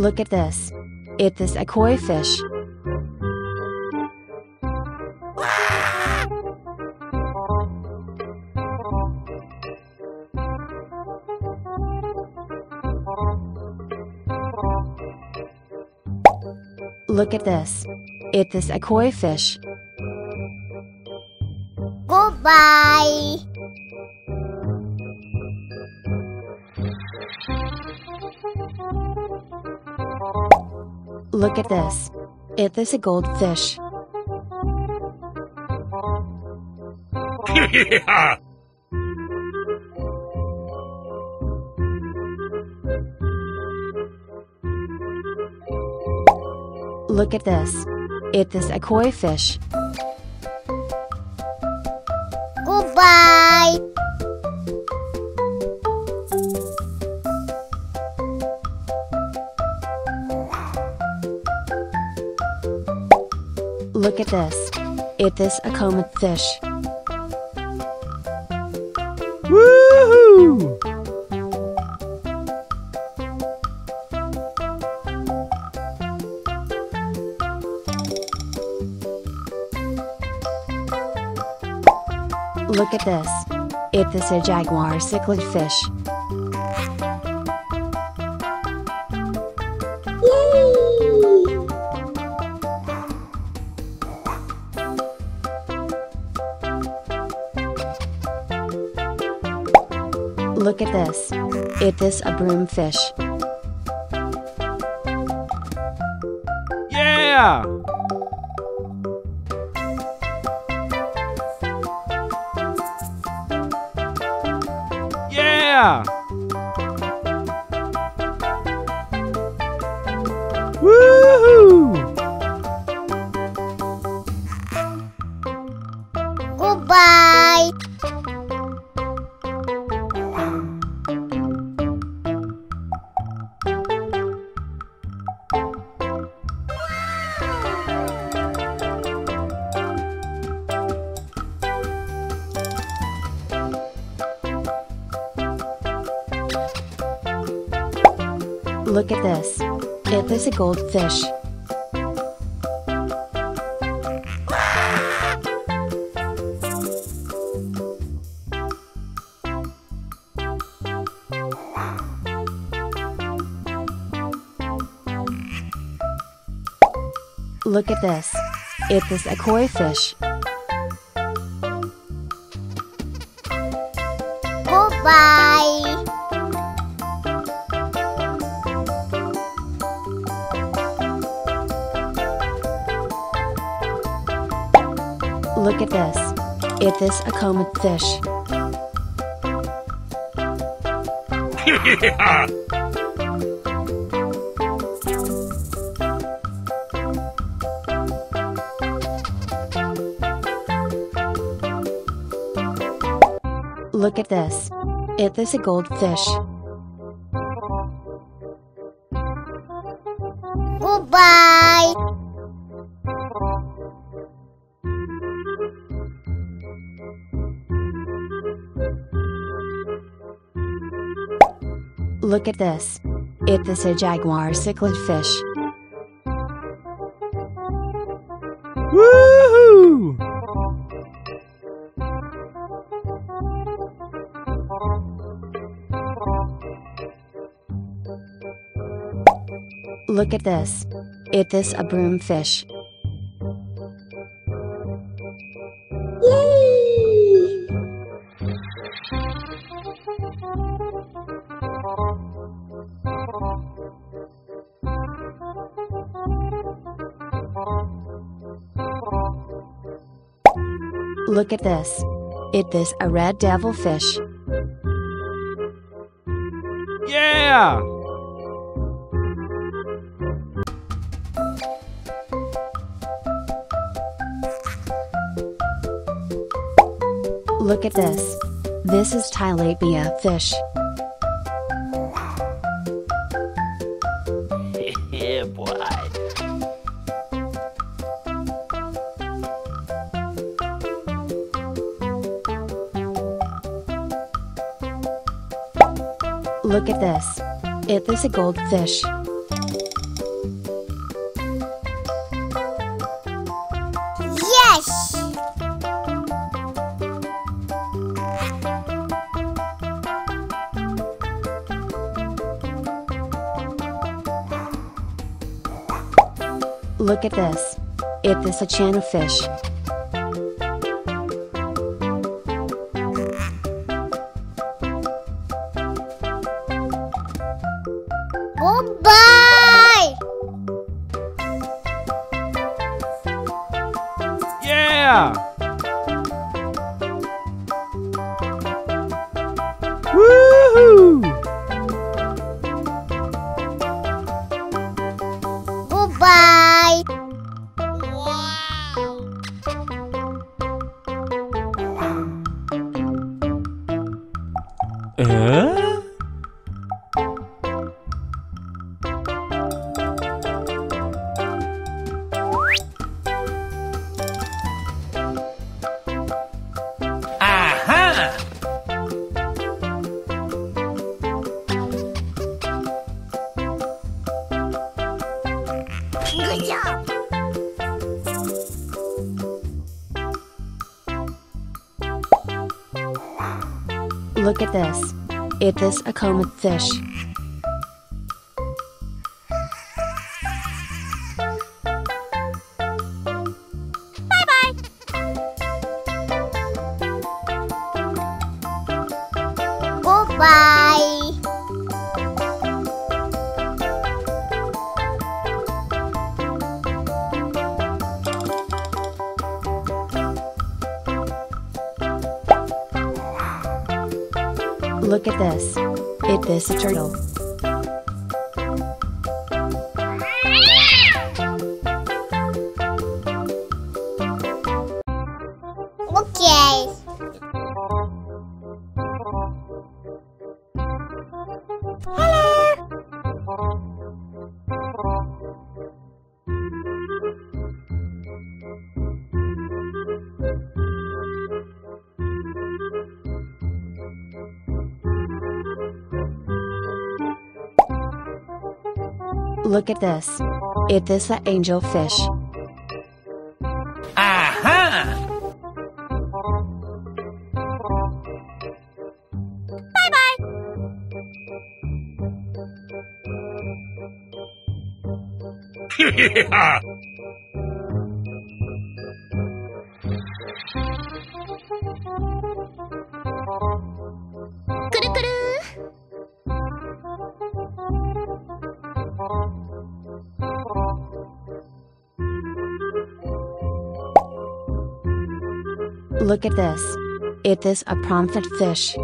Look at this. It is a koi fish. Look at this. It is a koi fish. Goodbye. Look at this. It is a goldfish. Yeah. Look at this. It is a koi fish. Goodbye. Look at this. It is a comet fish. Woohoo! Look at this. It is a jaguar cichlid fish. Look at this. It is a broomfish. Yeah! Yeah! Woohoo! Goodbye. Look at this. It is a goldfish. Look at this. It is a koi fish. Goodbye. Look at this. It is a comet fish. Yeah. Look at this. It is a goldfish. Goodbye. Look at this. It is a jaguar cichlid fish. Woohoo! Look at this. It is a broomfish. Look at this. It is a red devilfish. Yeah! Look at this. This is tilapia fish. Yeah, boy. Look at this. It is a goldfish. Look at this. It is a channel fish. Goodbye. Yeah! Woohoo! Goodbye. Uh? Aha! Good job. Look at this. It is a comet fish. Goodbye. Look at this. It is a turtle. Okay. Look at this. It is an angel fish. Aha! Yeah! Look at this. It is a prawnfit fish.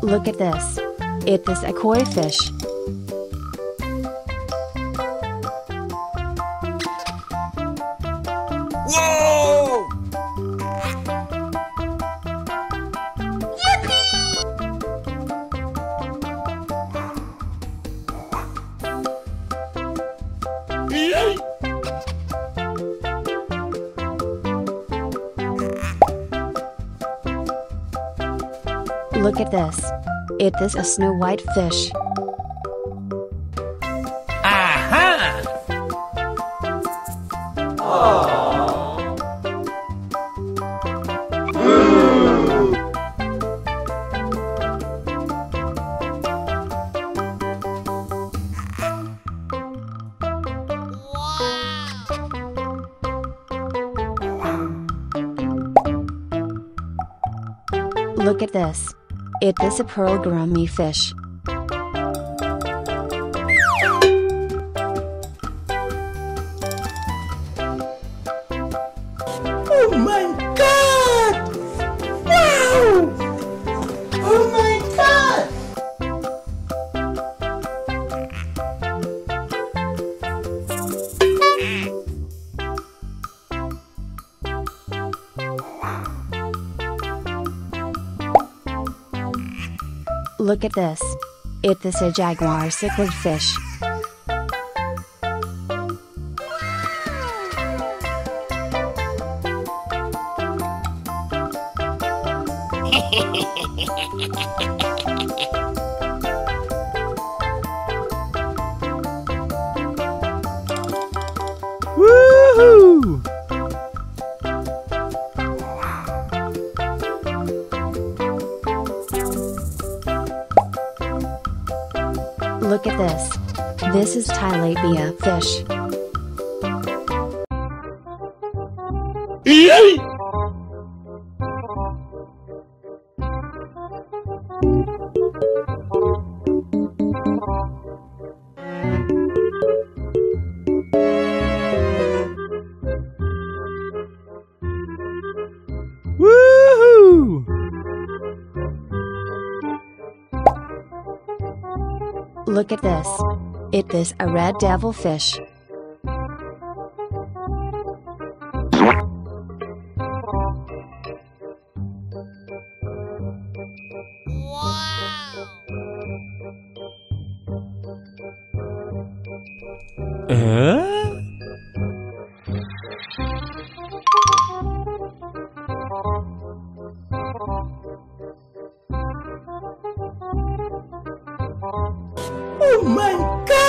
Look at this. It is a koi fish. Whoa! Look at this. It is a snow white fish. Aha! Look at this. It is a pearl gourami fish. Oh my god! Wow! Oh my god! Look at this. It is a jaguar cichlid fish. Look at this. This is tilapia fish. Woohoo! Look at this. It is a red devil fish. Oh my God!